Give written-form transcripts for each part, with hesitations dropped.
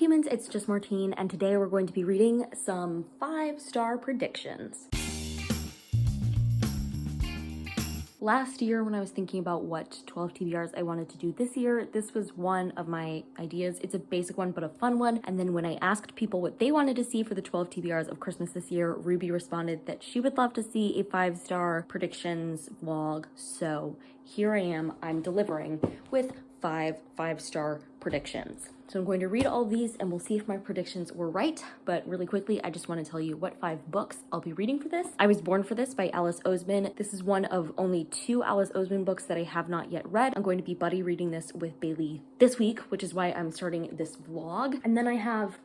humans, it's just Martine, and today we're going to be reading some 5-star predictions. Last year, when I was thinking about what 12 TBRs I wanted to do this year, this was one of my ideas. It's a basic one, but a fun one. And then when I asked people what they wanted to see for the 12 TBRs of Christmas this year, Ruby responded that she would love to see a 5-star predictions vlog. So here I am, I'm delivering with 5-star predictions. So I'm going to read all these and we'll see if my predictions were right. But really quickly, I just want to tell you what 5 books I'll be reading for this. I Was Born for This by Alice Oseman. This is one of only 2 Alice Oseman books that I have not yet read. I'm going to be buddy reading this with Bailey this week, which is why I'm starting this vlog. And then I have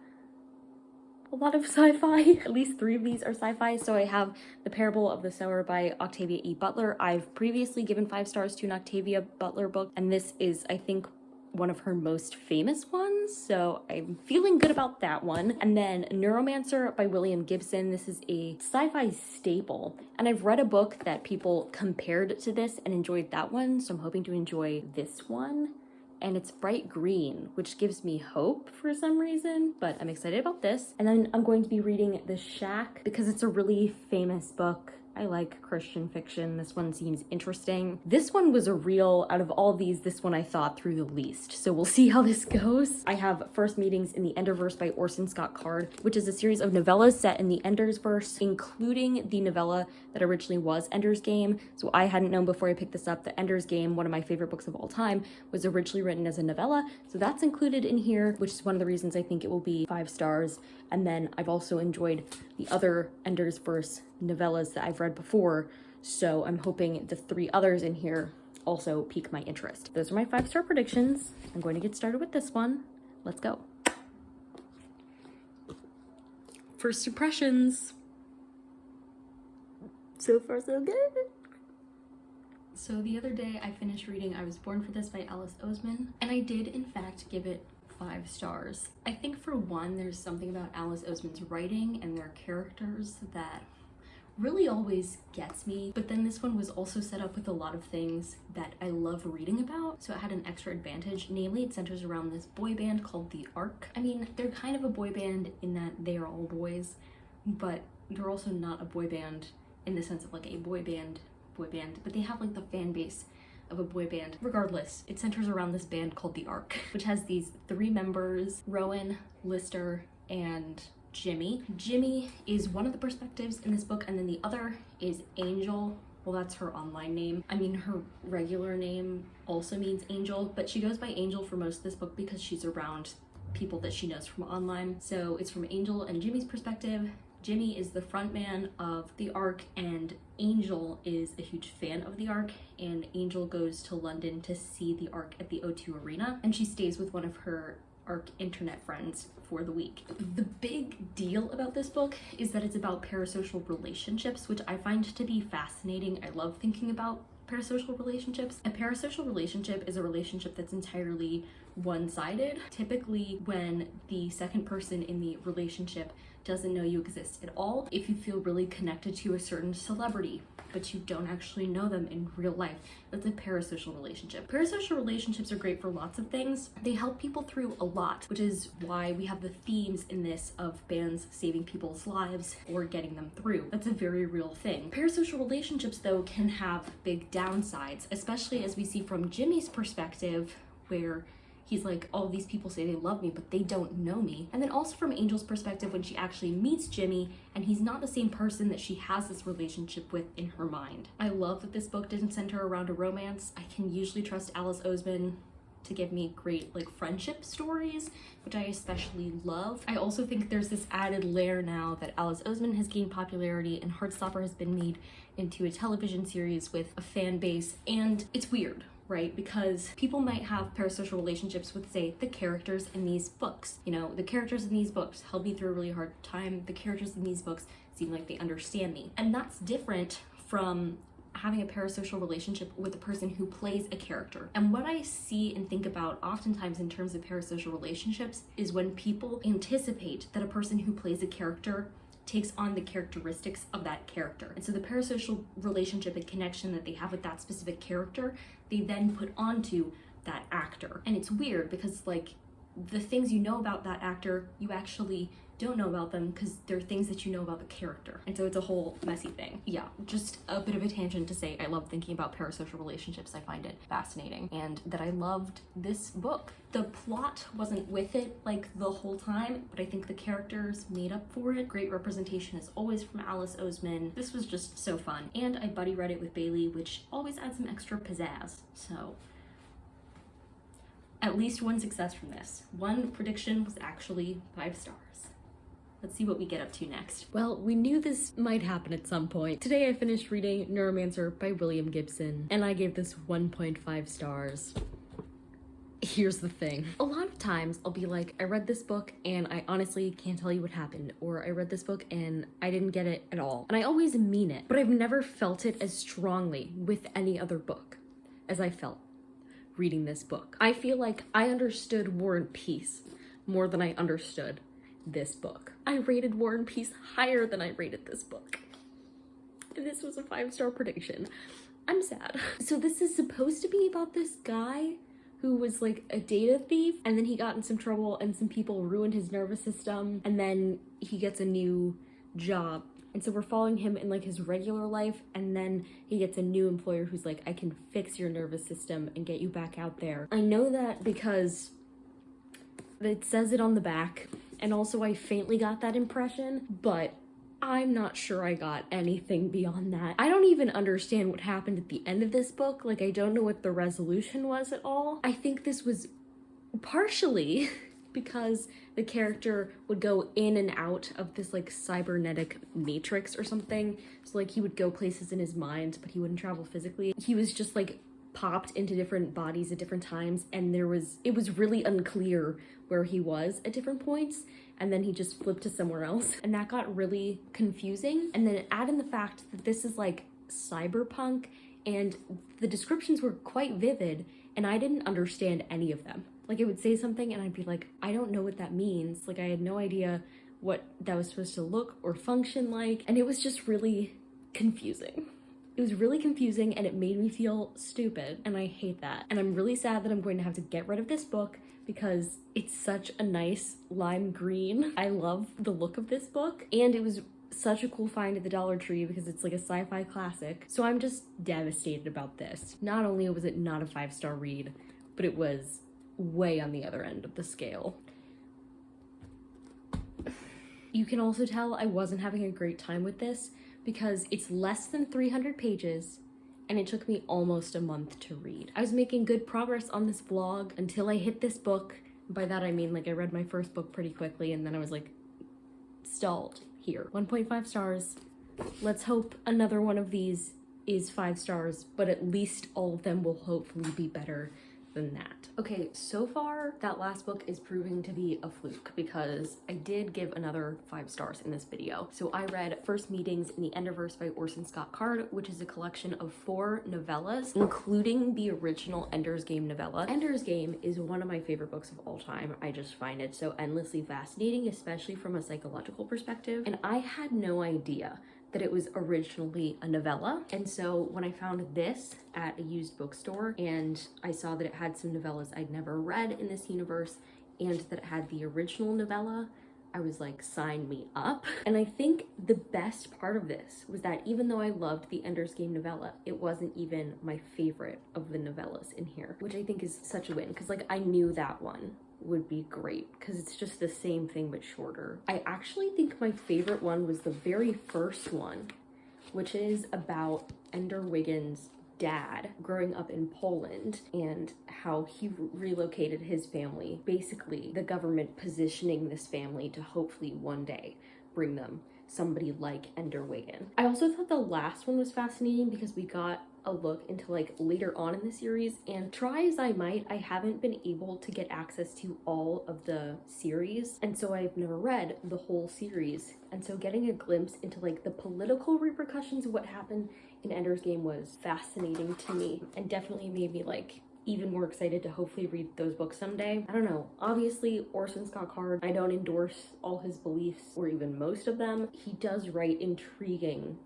a lot of sci-fi. At least 3 of these are sci-fi. So I have The Parable of the Sower by Octavia E. Butler. I've previously given 5 stars to an Octavia Butler book, and this is, I think, one of her most famous ones, so I'm feeling good about that one. And then Neuromancer by William Gibson. This is a sci-fi staple, and I've read a book that people compared to this and enjoyed that one, so I'm hoping to enjoy this one. And it's bright green, which gives me hope for some reason, but I'm excited about this. And then I'm going to be reading The Shack because it's a really famous book. I like Christian fiction. This one seems interesting. This one was a real, out of all these, this one I thought through the least. So we'll see how this goes. I have First Meetings in the Enderverse by Orson Scott Card, which is a series of novellas set in the Endersverse, including the novella that originally was Ender's Game. So I hadn't known before I picked this up that Ender's Game, one of my favorite books of all time, was originally written as a novella. So that's included in here, which is one of the reasons I think it will be 5 stars. And then I've also enjoyed the other Endersverse novellas that I've read before, so I'm hoping the 3 others in here also pique my interest. Those are my 5-star predictions. I'm going to get started with this one. Let's go. First impressions. So far, so good. So the other day I finished reading I Was Born for This by Alice Oseman, and I did in fact give it 5 stars. I think for one, there's something about Alice Oseman's writing and their characters that really always gets me, but then this one was also set up with a lot of things that I love reading about, so it had an extra advantage. Namely, it centers around this boy band called the Ark. I mean, they're kind of a boy band in that they are all boys, but they're also not a boy band in the sense of like a boy band, but they have like the fan base of a boy band. Regardless, it centers around this band called the Ark, which has these 3 members, Rowan, Lister, and Jimmy. Jimmy is one of the perspectives in this book, and then the other is Angel. Well, that's her online name. I mean, her regular name also means Angel, but she goes by Angel for most of this book because she's around people that she knows from online. So it's from Angel and Jimmy's perspective. Jimmy is the front man of the Ark, and Angel is a huge fan of the Ark, and Angel goes to London to see the Ark at the O2 Arena, and she stays with one of her Ark internet friends for the week. The big deal about this book is that it's about parasocial relationships, which I find to be fascinating. I love thinking about parasocial relationships. A parasocial relationship is a relationship that's entirely one-sided. Typically, when the second person in the relationship doesn't know you exist at all. If you feel really connected to a certain celebrity, but you don't actually know them in real life, that's a parasocial relationship. Parasocial relationships are great for lots of things. They help people through a lot, which is why we have the themes in this of bands saving people's lives or getting them through. That's a very real thing. Parasocial relationships, though, can have big downsides, especially as we see from Jimmy's perspective, where he's like, all these people say they love me, but they don't know me. And then also from Angel's perspective, when she actually meets Jimmy, and he's not the same person that she has this relationship with in her mind. I love that this book didn't center around a romance. I can usually trust Alice Oseman to give me great like friendship stories, which I especially love. I also think there's this added layer now that Alice Oseman has gained popularity and Heartstopper has been made into a television series with a fan base, and it's weird, right? Because people might have parasocial relationships with, say, the characters in these books. You know, the characters in these books helped me through a really hard time. The characters in these books seem like they understand me. And that's different from having a parasocial relationship with a person who plays a character. And what I see and think about oftentimes in terms of parasocial relationships is when people anticipate that a person who plays a character takes on the characteristics of that character. And so the parasocial relationship and connection that they have with that specific character, they then put onto that actor. And it's weird because like the things you know about that actor, you actually don't know about them because they're things that you know about the character. And so it's a whole messy thing. Yeah, just a bit of a tangent to say I love thinking about parasocial relationships. I find it fascinating, and that I loved this book. The plot wasn't with it like the whole time, but I think the characters made up for it. Great representation as always from Alice Oseman. This was just so fun. And I buddy read it with Bailey, which always adds some extra pizzazz. So at least one success from this. One prediction was actually 5 stars. Let's see what we get up to next. Well, we knew this might happen at some point. Today I finished reading Neuromancer by William Gibson, and I gave this 1.5 stars. Here's the thing. A lot of times I'll be like, I read this book and I honestly can't tell you what happened, or I read this book and I didn't get it at all. And I always mean it, but I've never felt it as strongly with any other book as I felt reading this book. I feel like I understood War and Peace more than I understood this book. I rated War and Peace higher than I rated this book. And this was a 5-star prediction. I'm sad. So this is supposed to be about this guy who was like a data thief, and then he got in some trouble and some people ruined his nervous system, and then he gets a new job. And so we're following him in like his regular life, and then he gets a new employer who's like, I can fix your nervous system and get you back out there. I know that because it says it on the back, and also I faintly got that impression, but I'm not sure I got anything beyond that. I don't even understand what happened at the end of this book. Like, I don't know what the resolution was at all. I think this was partially because the character would go in and out of this like cybernetic matrix or something. So like he would go places in his mind, but he wouldn't travel physically. He was just like popped into different bodies at different times, and it was really unclear where he was at different points, and then he just flipped to somewhere else, and that got really confusing. And then add in the fact that this is like cyberpunk, and the descriptions were quite vivid, and I didn't understand any of them. Like, it would say something and I'd be like, I don't know what that means. Like, I had no idea what that was supposed to look or function like, and it was just really confusing. It was really confusing, and it made me feel stupid, and I hate that. And I'm really sad that I'm going to have to get rid of this book because it's such a nice lime green. I love the look of this book, and it was such a cool find at the Dollar Tree because it's like a sci-fi classic. So I'm just devastated about this. Not only was it not a 5-star read, but it was way on the other end of the scale. You can also tell I wasn't having a great time with this because it's less than 300 pages and it took me almost a month to read. I was making good progress on this vlog until I hit this book. By that I mean like I read my first book pretty quickly and then I was like stalled here. 1.5 stars. Let's hope another one of these is 5 stars, but at least all of them will hopefully be better than that. Okay, so far that last book is proving to be a fluke because I did give another 5 stars in this video. So I read First Meetings in the Enderverse by Orson Scott Card, which is a collection of 4 novellas, including the original Ender's Game novella. Ender's Game is one of my favorite books of all time. I just find it so endlessly fascinating, especially from a psychological perspective. And I had no idea that it was originally a novella. And so when I found this at a used bookstore and I saw that it had some novellas I'd never read in this universe and that it had the original novella, I was like, sign me up. And I think the best part of this was that even though I loved the Ender's Game novella, it wasn't even my favorite of the novellas in here, which I think is such a win because like I knew that one would be great because it's just the same thing but shorter. I actually think my favorite one was the very first one, which is about Ender Wiggins' dad growing up in Poland and how he relocated his family. Basically, the government positioning this family to hopefully one day bring them somebody like Ender Wiggin. I also thought the last one was fascinating because we got a look into like later on in the series, and try as I might, I haven't been able to get access to all of the series, and so I've never read the whole series. And so getting a glimpse into like the political repercussions of what happened in Ender's Game was fascinating to me and definitely made me like even more excited to hopefully read those books someday. I don't know, obviously Orson Scott Card, I don't endorse all his beliefs or even most of them. He does write intriguing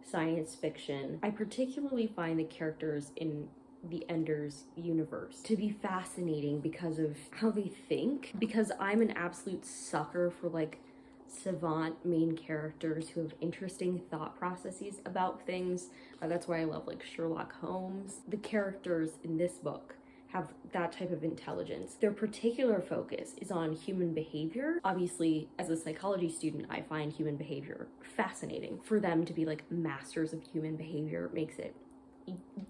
science fiction. I particularly find the characters in the Ender's universe to be fascinating because of how they think, because I'm an absolute sucker for like savant main characters who have interesting thought processes about things. That's why I love like Sherlock Holmes. The characters in this book have that type of intelligence. Their particular focus is on human behavior. Obviously, as a psychology student, I find human behavior fascinating. For them to be like masters of human behavior makes it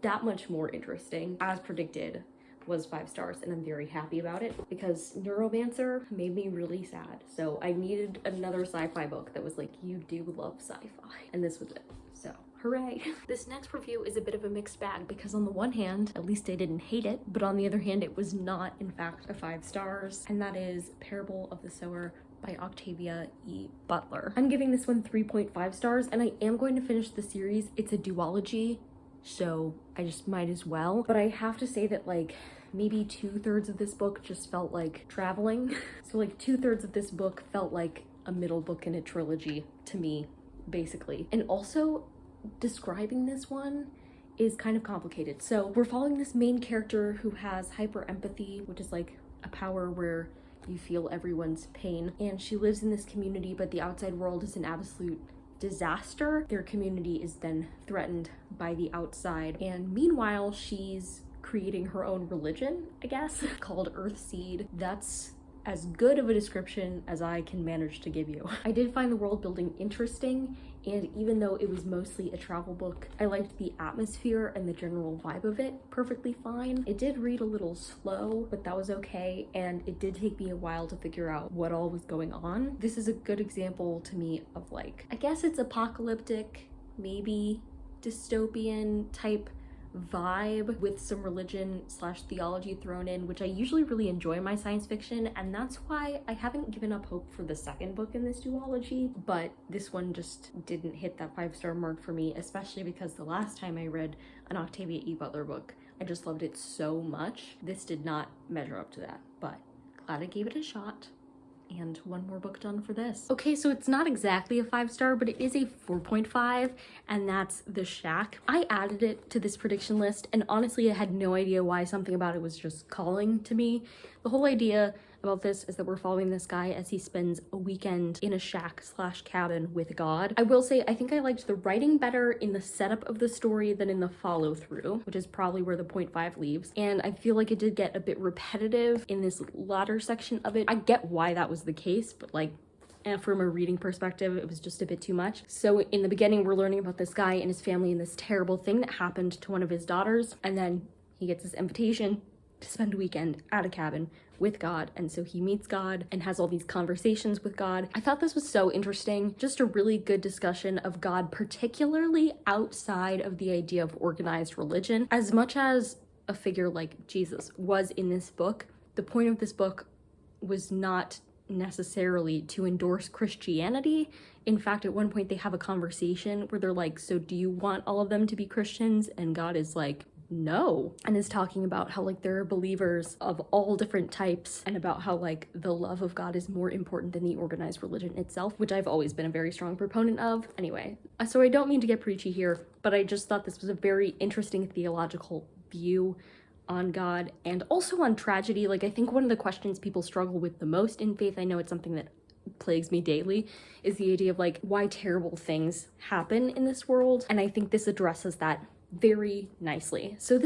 that much more interesting. As predicted, was 5 stars, and I'm very happy about it because Neuromancer made me really sad. So I needed another sci-fi book that was like, you do love sci-fi, and this was it. So hooray. This next review is a bit of a mixed bag because on the one hand, at least I didn't hate it, but on the other hand, it was not in fact a 5 stars, and that is Parable of the Sower by Octavia E. Butler. I'm giving this one 3.5 stars, and I am going to finish the series. It's a duology, so I just might as well. But I have to say that like maybe 2/3 of this book just felt like traveling. So like 2/3 of this book felt like a middle book in a trilogy to me, basically. And also describing this one is kind of complicated. So we're following this main character who has hyper empathy, which is like a power where you feel everyone's pain. And she lives in this community, but the outside world is an absolute disaster. Their community is then threatened by the outside. And meanwhile, she's creating her own religion, I guess, called Earthseed. That's as good of a description as I can manage to give you. I did find the world building interesting, and even though it was mostly a travel book, I liked the atmosphere and the general vibe of it perfectly fine. It did read a little slow, but that was okay, and it did take me a while to figure out what all was going on. This is a good example to me of like, I guess it's apocalyptic, maybe dystopian type vibe with some religion slash theology thrown in, which I usually really enjoy in my science fiction, and that's why I haven't given up hope for the second book in this duology. But this one just didn't hit that 5-star mark for me, especially because the last time I read an Octavia E. Butler book, I just loved it so much. This did not measure up to that, but glad I gave it a shot. And one more book done for this. Okay, so it's not exactly a 5-star, but it is a 4.5, and that's The Shack. I added it to this prediction list, and honestly, I had no idea why something about it was just calling to me. The whole idea about this is that we're following this guy as he spends a weekend in a shack slash cabin with God. I will say, I think I liked the writing better in the setup of the story than in the follow through, which is probably where the 0.5 leaves. And I feel like it did get a bit repetitive in this latter section of it. I get why that was the case, but like, and from a reading perspective, it was just a bit too much. So in the beginning, we're learning about this guy and his family and this terrible thing that happened to one of his daughters. And then he gets this invitation to spend a weekend at a cabin with God, and so he meets God and has all these conversations with God. I thought this was so interesting, just a really good discussion of God, particularly outside of the idea of organized religion. As much as a figure like Jesus was in this book, the point of this book was not necessarily to endorse Christianity. In fact, at one point they have a conversation where they're like, so do you want all of them to be Christians? And God is like, no, and is talking about how like there are believers of all different types, and about how like the love of God is more important than the organized religion itself, which I've always been a very strong proponent of. Anyway, so I don't mean to get preachy here, but I just thought this was a very interesting theological view on God and also on tragedy. Like, I think one of the questions people struggle with the most in faith, I know it's something that plagues me daily, is the idea of like why terrible things happen in this world, and I think this addresses that very nicely. So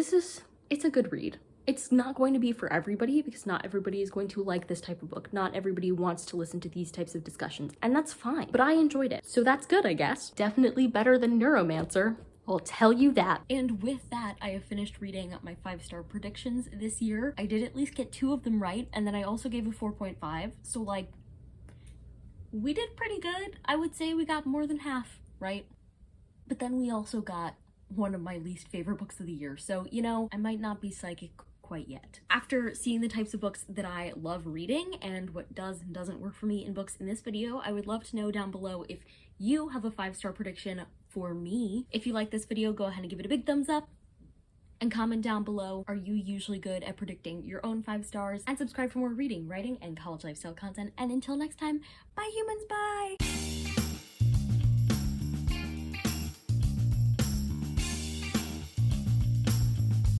it's a good read. It's not going to be for everybody because not everybody is going to like this type of book. Not everybody wants to listen to these types of discussions, and that's fine, but I enjoyed it. So that's good, I guess. Definitely better than Neuromancer, I'll tell you that. And with that, I have finished reading my 5-star predictions this year. I did at least get 2 of them right, and then I also gave a 4.5. So like, we did pretty good. I would say we got more than half right. But then we also got one of my least favorite books of the year. So, you know, I might not be psychic quite yet. After seeing the types of books that I love reading and what does and doesn't work for me in books in this video, I would love to know down below if you have a 5-star prediction for me. If you like this video, go ahead and give it a big thumbs up and comment down below, are you usually good at predicting your own 5 stars? And subscribe for more reading, writing, and college lifestyle content. And until next time, bye humans, bye!